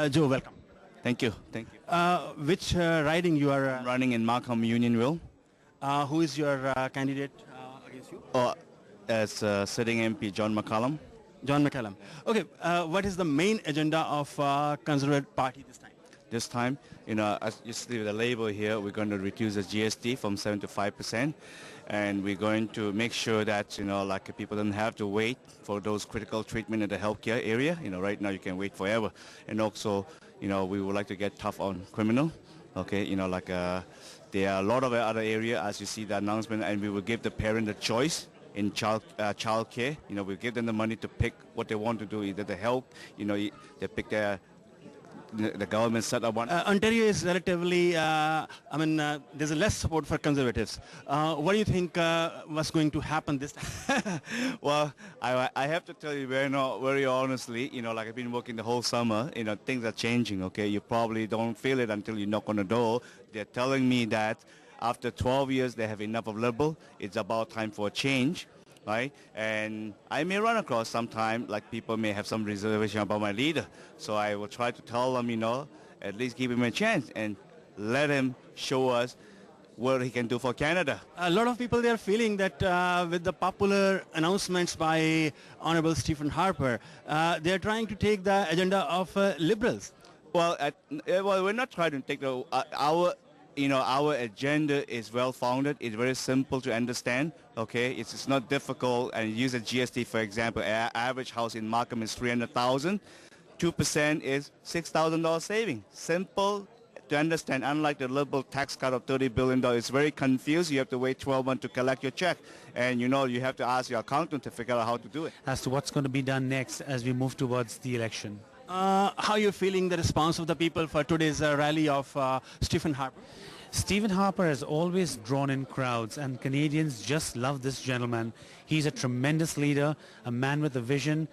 Joe, welcome. Thank you. Thank you. Which riding you are? I'm running in Markham Unionville Who is your candidate against you? as sitting MP John McCallum. John McCallum. Okay. What is the main agenda of Conservative Party this time? This time, as you see with the label here, we're going to reduce the GST from 7 to 5%, and we're going to make sure that, like people don't have to wait for those critical treatment in the healthcare area. Right now you can wait forever. And also, we would like to get tough on criminal. Okay, there are a lot of other areas, as you see the announcement, and we will give the parent a choice in child care. We give them the money to pick what they want to do, either the health, they pick the government set up one. Ontario is relatively, there's a less support for Conservatives. What do you think was going to happen this time? Well, I have to tell you very honestly, like I've been working the whole summer, things are changing, okay? You probably don't feel it until you knock on the door. They're telling me that after 12 years, they have enough of Liberal. It's about time for a change. Right? And I may run across sometime, like people may have some reservation about my leader. So I will try to tell them, at least give him a chance and let him show us what he can do for Canada. A lot of people, they are feeling that with the popular announcements by Honorable Stephen Harper, they are trying to take the agenda of Liberals. Well, we're not trying to take our agenda is well-founded. It's very simple to understand, okay? It's not difficult. And use a GST, for example. Average house in Markham is $300,000. 2% is $6,000 saving. Simple to understand. Unlike the Liberal tax cut of $30 billion, it's very confused. You have to wait 12 months to collect your check. And, you have to ask your accountant to figure out how to do it. As to what's going to be done next as we move towards the election. How are you feeling the response of the people for today's rally of Stephen Harper? Stephen Harper has always drawn in crowds, and Canadians just love this gentleman. He's a tremendous leader, a man with a vision.